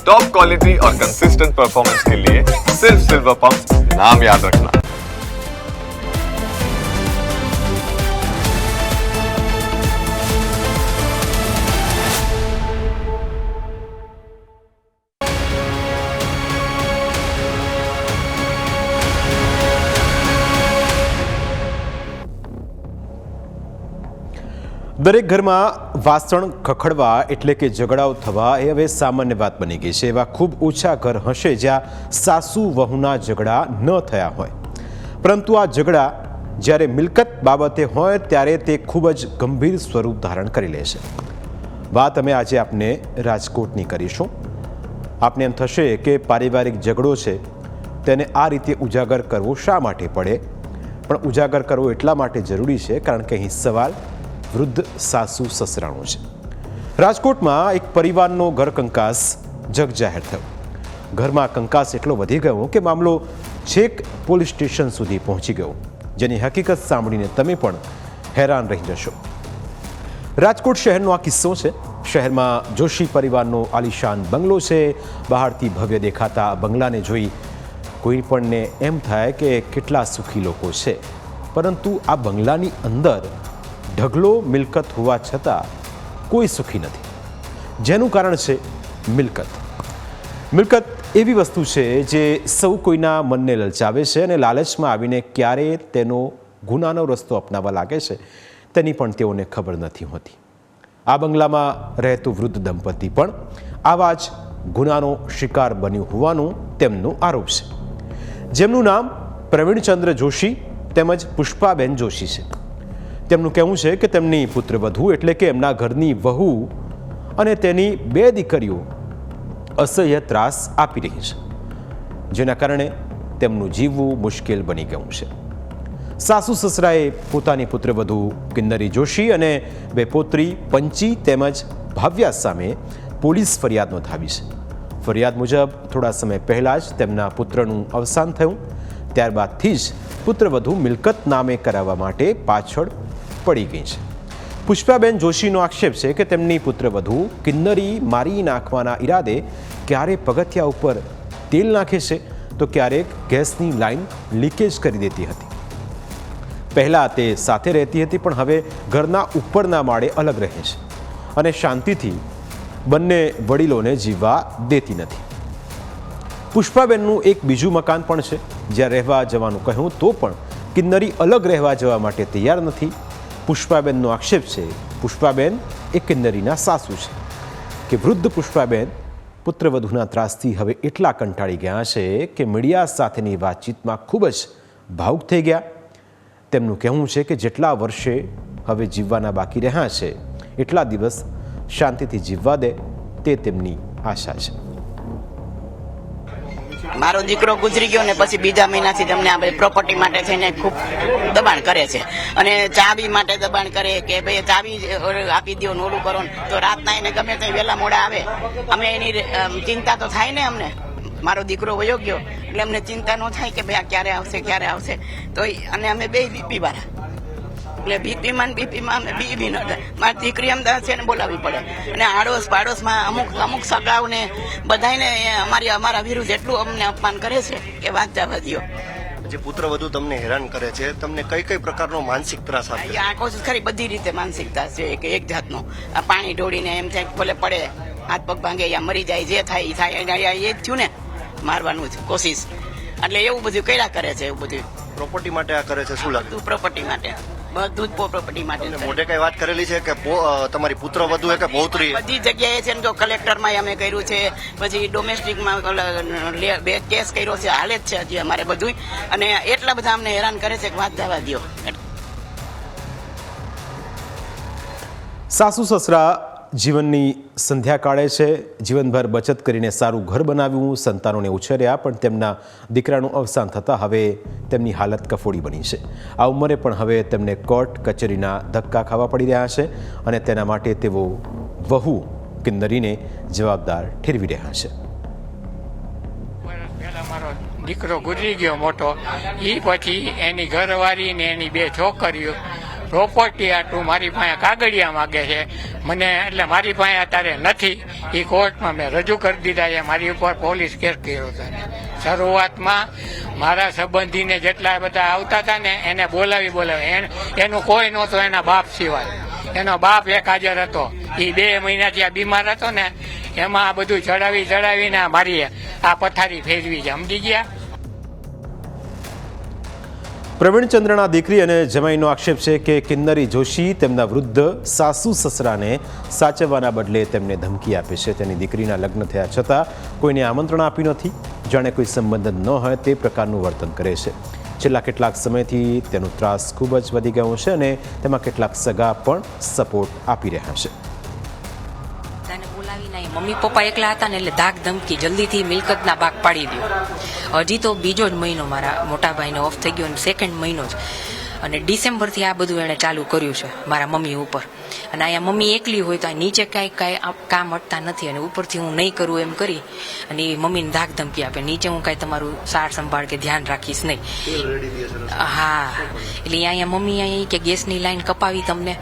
Top quality और consistent performance के लिए सिर्फ सिल्वर पंप नाम याद रखना। દરેક ઘરમાં વાસણ ખખડવા એટલે કે ઝઘડાઓ થવા એ હવે સામાન્ય વાત બની ગઈ છે। એવા ખૂબ ઓછા ઘર હશે જ્યાં સાસુ વહુના ઝઘડા ન થયા હોય, પરંતુ આ ઝઘડા જ્યારે મિલકત બાબતે હોય ત્યારે તે ખૂબ જ ગંભીર સ્વરૂપ ધારણ કરી લે છે। વાત અમે આજે આપને રાજકોટની કરીશું। આપને એમ થશે કે પારિવારિક ઝઘડો છે તેને આ રીતે ઉજાગર કરવો શા માટે પડે, પણ ઉજાગર કરવો એટલા માટે જરૂરી છે કારણ કે અહીં સવાલ વૃદ્ધ સાસુ સસરાનો છે। રાજકોટમાં એક પરિવારનો ઘર કંકાસ જગજાહેર થયો। ઘરમાં કંકાસ એટલો વધી ગયો કે મામલો છેક પોલીસ સ્ટેશન સુધી પહોંચી ગયો, જેની હકીકત સાંભળીને તમે પણ હેરાન રહી જશો। રાજકોટ શહેરનો આ કિસ્સો છે। શહેરમાં જોશી પરિવારનો આલિશાન બંગલો છે। બહારથી ભવ્ય દેખાતા બંગલાને જોઈ કોઈ પણને એમ થાય કે કેટલા સુખી લોકો છે, પરંતુ આ બંગલાની અંદર ઢગલો મિલકત હોવા છતાં કોઈ સુખી નથી, જેનું કારણ છે મિલકત। મિલકત એવી વસ્તુ છે જે સૌ કોઈના મનને લલચાવે છે અને લાલચમાં આવીને ક્યારે તેનો ગુનાનો રસ્તો અપનાવવા લાગે છે તેની પણ તેઓને ખબર નથી હોતી। આ બંગલામાં રહેતું વૃદ્ધ દંપતી પણ આવા જ ગુનાનો શિકાર બન્યું હોવાનું તેમનો આરોપ છે, જેમનું નામ પ્રવીણચંદ્ર જોશી તેમજ પુષ્પાબેન જોશી છે। તેમનું કહેવું છે કે તેમની પુત્રવધુ એટલે કે એમના ઘરની વહુ અને તેની 2 દીકરીઓ અસહ્ય ત્રાસ આપી રહી છે, જેના કારણે તેમનું જીવવું મુશ્કેલ બની ગયું છે। સાસુ સસરાએ પોતાની પુત્રવધુ કિન્નરી જોશી અને 2 પોત્રી પંચી તેમજ ભાવ્યા સામે પોલીસ ફરિયાદ નોંધાવી છે। ફરિયાદ મુજબ થોડા સમય પહેલાં જ તેમના પુત્રનું અવસાન થયું, ત્યારબાદથી જ પુત્રવધુ મિલકત નામે કરાવવા માટે પાછળ પડી ગઈ છે। પુષ્પાબેન જોશીનો આક્ષેપ છે કે તેમની પુત્રવધુ કિન્નરી મારી નાખવાના ઈરાદે ક્યારે પગથિયા ઉપર તેલ નાખે છે તો ક્યારેક ગેસની લાઈન લીકેજ કરી દેતી હતી। પહેલાં તે સાથે રહેતી હતી, પણ હવે ઘરના ઉપરના માળે અલગ રહે છે અને શાંતિથી બંને વડીલોને જીવવા દેતી નથી। પુષ્પાબેનનું એક બીજું મકાન પણ છે, જ્યાં રહેવા જવાનું કહ્યું તો પણ કિન્નરી અલગ રહેવા જવા માટે તૈયાર નથી। પુષ્પાબેનનો આક્ષેપ છે પુષ્પાબેન એ કિન્નરીના સાસુ છે કે વૃદ્ધ પુષ્પાબેન પુત્રવધુના ત્રાસથી હવે એટલા કંટાળી ગયા છે કે મીડિયા સાથેની વાતચીતમાં ખૂબ જ ભાવુક થઈ ગયા। તેમનું કહેવું છે કે જેટલા વર્ષે હવે જીવવાના બાકી રહ્યા છે એટલા દિવસ શાંતિથી જીવવા દે તે તેમની આશા છે। મારો દીકરો ગુજરી ગયો ને પછી બીજા મહિનાથી તમને આ પ્રોપર્ટી માટે થઈને ખૂબ દબાણ કરે છે અને ચાવી માટે દબાણ કરે કે ભાઈ ચાવી આપી દો ને ઓલું કરો, તો રાતના એને ગમે તે વહેલા મોડા આવે। અમે એની ચિંતા તો થાય ને અમને, મારો દીકરો વયો ગયો એટલે અમને ચિંતા ન થાય કે ભાઈ આ ક્યારે આવશે તો અને અમે 2 બીપી વાળા એટલે બીપીમાં અમે બી ન થાય। મારી દીકરી અમદાવાદ છે ને બોલાવવી પડે અને આડોશ પાડોશમાં અમુક સગાઓને બધાને અમારા વિરુદ્ધ એટલું અમને અપમાન કરે છે કે વાત જવા દો। જે પુત્રવધુ તમને હેરાન કરે છે, તમને કઈ પ્રકારનો માનસિક ત્રાસ આપે છે? આ કોશિશ ખરી બધી રીતે માનસિક ત્રાસ છે કે એક જાતનો આ પાણી ઢોળીને એમ થાય ભલે પડે, હાથ પગ ભાંગે યા મરી જાય, જે થાય એ થાય, એ જ થયું ને મારવાનું જ કોશિશ, એટલે એવું બધું કર્યા કરે છે। એવું બધું પ્રોપર્ટી માટે આ કરે છે? શું લાગે? પ્રોપર્ટી માટે, બધું જ પ્રોપર્ટી માટે। મોઢે કઈ વાત કરેલી છે કે તમારી પુત્રવધુ કે પૌત્રી? બધી જગ્યાએ છે ને, જો કલેક્ટરમાં અમે કર્યું છે, પછી ડોમેસ્ટિકમાં 2 કેસ કર્યો છે, હાલે જ છે હજી અમારે બધું, અને એટલા બધા અમને હેરાન કરે છે કે વાત જવા દો। સાસુ સસરા જીવનની સંધ્યા કાઢે છે। જીવનભર બચત કરીને સારું ઘર બનાવ્યું, સંતાનોને ઉછેર્યા, પણ તેમના દીકરાનું અવસાન થતાં હવે તેમની હાલત કફોડી બની છે। આ ઉંમરે પણ હવે તેમને કોર્ટ કચેરીના ધક્કા ખાવા પડી રહ્યા છે અને તેના માટે તેઓ વહુ કિન્નરીને જવાબદાર ઠેરવી રહ્યા છે। મારો દીકરો ગુજરી ગયો મોટો, એ પછી એની ઘરવાળી ને એની 2 છોકરીઓ પ્રોપર્ટી આટલું મારી પાસે કાગળિયા માગે છે મને, એટલે મારી પાસે અત્યારે નથી. એ કોર્ટમાં મેં રજૂ કરી દીધા છે. મારી ઉપર પોલીસ કેસ કર્યો હતો. શરૂઆતમાં મારા સંબંધીને જેટલા બધા આવતા હતા ને એને બોલાવી એનું કોઈ નહોતું એના બાપ સિવાય. એનો બાપ એક હાજર હતો. એ 2 મહિનાથી આ બીમાર હતો ને એમાં આ બધું ચડાવીને મારી આ પથારી ફેરવી છે. સમજી ગયા? પ્રવીણચંદ્રના દીકરી અને જમાઈનો આક્ષેપ છે કે કિન્નરી જોશી તેમના વૃદ્ધ સાસુ સસરાને સાચવવાના બદલે તેમને ધમકી આપે છે. તેની દીકરીના લગ્ન થયા છતાં કોઈને આમંત્રણ આપ્યું નથી. જાણે કોઈ સંબંધ ન હોય તે પ્રકારનું વર્તન કરે છે. છેલ્લા કેટલાક સમયથી તેનો ત્રાસ ખૂબ જ વધી ગયો છે અને તેમાં કેટલાક સગા પણ સપોર્ટ આપી રહ્યા છે. મમ્મી પપ્પા એકલા હતા ને એટલે ધાક ધમકી જલ્દીથી મિલકતના ભાગ પાડી દો. હજી તો બીજો જ મહિનો મારા મોટા ભાઈને ઓફ થઈ ગયો અને 2nd મહિનો જ, અને ડિસેમ્બરથી આ બધું એણે ચાલુ કર્યું છે મારા મમ્મી ઉપર. અને અહીંયા મમ્મી એકલી હોય તો નીચે કાંઈ કામ અટતા નથી, અને ઉપરથી હું નહીં કરું એમ કરી અને એ મમ્મીને ધાક ધમકી આપે, નીચે હું કાંઈ તમારું સાર સંભાળ કે ધ્યાન રાખીશ નહીં. હા, એટલે અહીંયા મમ્મી અહીંયા કે ગેસની લાઈન કપાવી તમને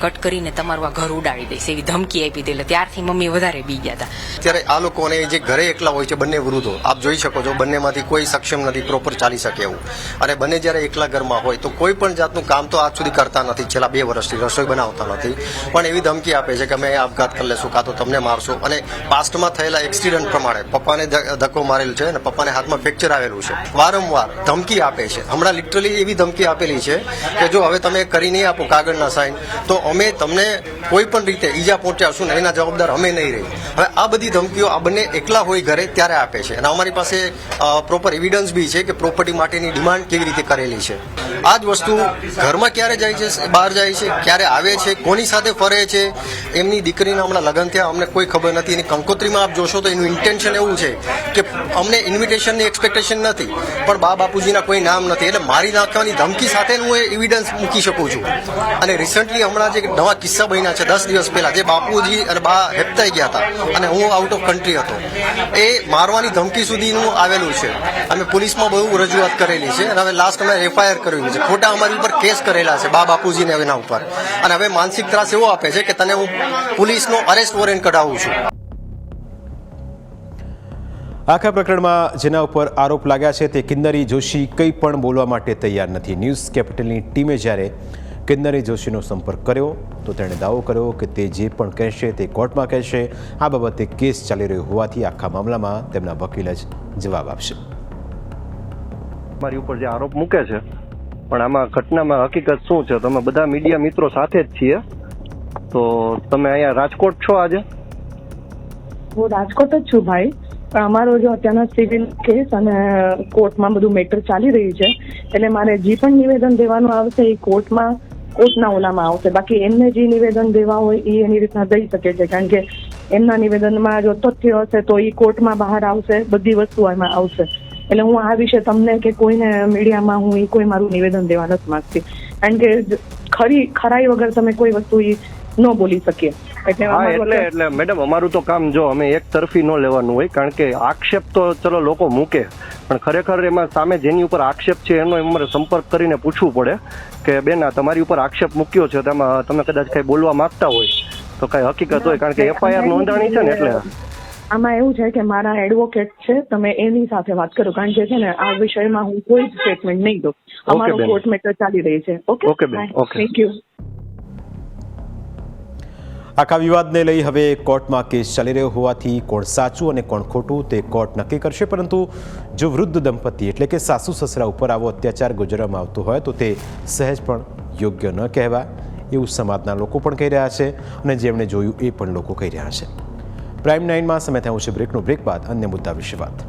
કટ કરીને તમારું આ ઘર ઉડાડી દઈશ એવી ધમકી આપી દે. એટલે ત્યારથી મમ્મી વધારે બી ગયા હતા. ત્યારે આ લોકોને જે ઘરે એકલા હોય છે બંને વૃદ્ધો, આપ જોઈ શકો છો બંનેમાંથી કોઈ સક્ષમ નથી પ્રોપર ચાલી શકે એવું. અને બંને જ્યારે એકલા ઘરમાં હોય તો કોઈ પણ જાતનું કામ તો આજ સુધી કરતા નથી. છેલ્લા 2 વર્ષથી રસોઈ બનાવતા નથી, પણ એવી ધમકી આપે છે કે અમે આપઘાત કરી લેશું કાં તો તમને મારશું. અને પાસ્ટમાં થયેલા એક્સિડન્ટ પ્રમાણે પપ્પાને ધક્કો મારેલ છે અને પપ્પાને હાથમાં ફ્રેક્ચર આવેલું છે. વારંવાર ધમકી આપે છે. હમણાં લિટરલી એવી ધમકી આપેલી છે કે જો હવે તમે કરી નહીં આપો કાગળના સાઇન તો અમે તમને કોઈ પણ રીતે ઈજા પહોંચાડશું ને એના જવાબદાર અમે નહીં રહી. હવે આ બધી ધમકીઓ આ બંને એકલા હોય ઘરે ત્યારે આપે છે. અને અમારી પાસે પ્રોપર એવિડન્સ બી છે કે પ્રોપર્ટી માટેની ડિમાન્ડ કેવી રીતે કરેલી છે. આ જ વસ્તુ ઘરમાં ક્યારે જાય છે, બહાર જાય છે, ક્યારે આવે છે, કોની સાથે ફરે છે. એમની દીકરીના હમણાં લગ્ન થયા, અમને કોઈ ખબર નથી. એની કંકોત્રીમાં આપ જોશો તો એનું ઇન્ટેન્શન એવું છે કે અમને ઇન્વિટેશનની એક્સપેક્ટેશન નથી, પણ બા બાપુજીના કોઈ નામ નથી, એટલે મારી નાખવાની ધમકી સાથે હું એવિડન્સ મૂકી શકું છું. અને રિસન્ટલી હમણાં જે નવા કિસ્સા બન્યા છે 10 દિવસ પહેલા, જે બાપુજી અને બા હેપતાઈ ગયા હતા અને હું આઉટ ઓફ કન્ટ્રી હતો, એ મારવાની ધમકી સુધીનું આવેલું છે. અમે પોલીસમાં બહુ રજૂઆત કરેલી છે અને હવે લાસ્ટ અમે FIR કરેલી છે. ખોટા અમારી ઉપર કેસ કરેલા છે બા બાપુજીને એના ઉપર. અને હવે માનસિક ત્રાસ એવો આપે છે કે તને હું પોલીસનો અરેસ્ટ વોરંટ કઢાવું છું. આખા પ્રકરણમાં જેના ઉપર આરોપ લાગ્યા છે તે કિન્નરી જોશી કંઈ પણ બોલવા માટે તૈયાર નથી. ન્યૂઝ કેપિટલની ટીમે જ્યારે કિન્નરી જોશીનો સંપર્ક કર્યો તો તેણે દાવો કર્યો કે તે જે પણ કહેશે તે કોર્ટમાં કહેશે. આ બાબતે કેસ ચાલી રહ્યો હોવાથી આખા મામલામાં તેમના વકીલ જ જવાબ આપશે. મારી ઉપર જે આરોપ મૂકે છે, પણ આમાં ઘટનામાં હકીકત શું છે, તમે બધા મીડિયા મિત્રો સાથે જ છીએ. તો તમે અહીંયા રાજકોટ છો આજે? હું રાજકોટ જ છું ભાઈ, પણ અમારો જો અત્યારના સિવિલ કેસ અને કોર્ટમાં બધું મેટર ચાલી રહ્યું છે, એટલે મારે જે પણ નિવેદન દેવાનું આવશે એ કોર્ટના ઓલામાં આવશે. બાકી એમને જે નિવેદન દેવા હોય એ એની રીતના દઈ શકે છે, કારણ કે એમના નિવેદનમાં જો તથ્ય હશે તો એ કોર્ટમાં બહાર આવશે, બધી વસ્તુ એમાં આવશે. એટલે હું આ વિશે તમને કે કોઈને મીડિયામાં હું કોઈ મારું નિવેદન દેવા નથી માંગતી, કારણ કે ખરાઈ વગર તમે કોઈ વસ્તુ ન બોલી શકીએ. એટલે મેડમ અમારું તો કામ જો અમે એક તરફી ન લેવાનું હોય, કારણ કે આક્ષેપ તો ચલો લોકો મૂકે, પણ ખરેખર એમાં સામે જેની ઉપર આક્ષેપ છે એનો અમારે સંપર્ક કરીને પૂછવું પડે કે બેન આ તમારી ઉપર આક્ષેપ મૂક્યો છે, તેમાં તમે કદાચ કઈ બોલવા માંગતા હોય તો કઈ હકીકત હોય, કારણ કે FIR નોંધાણી છે ને. એટલે આમાં એવું છે કે મારા એડવોકેટ છે, તમે એની સાથે વાત કરો, કારણ કે છે ને આ વિષયમાં હું કોઈ જ સ્ટેટમેન્ટ નહીં દઉં. અમારો કોર્ટ મેટર ચાલી રહી છે. ઓકે બેન, થેન્ક યુ. આખા વિવાદને લઈ હવે કોર્ટમાં કેસ ચાલી રહ્યો હોવાથી કોણ સાચું અને કોણ ખોટું તે કોર્ટ નક્કી કરશે. પરંતુ જો વૃદ્ધ દંપતી એટલે કે સાસુ સસરા ઉપર આવો અત્યાચાર ગુજરવામાં આવતો હોય તો તે સહેજ પણ યોગ્ય ન કહેવાય એવું સમાજના લોકો પણ કહી રહ્યા છે અને જેમણે જોયું એ પણ લોકો કહી રહ્યા છે. પ્રાઇમ 9માં સમય થયું છે બ્રેકનો. બ્રેક બાદ અન્ય મુદ્દા વિશે વાત.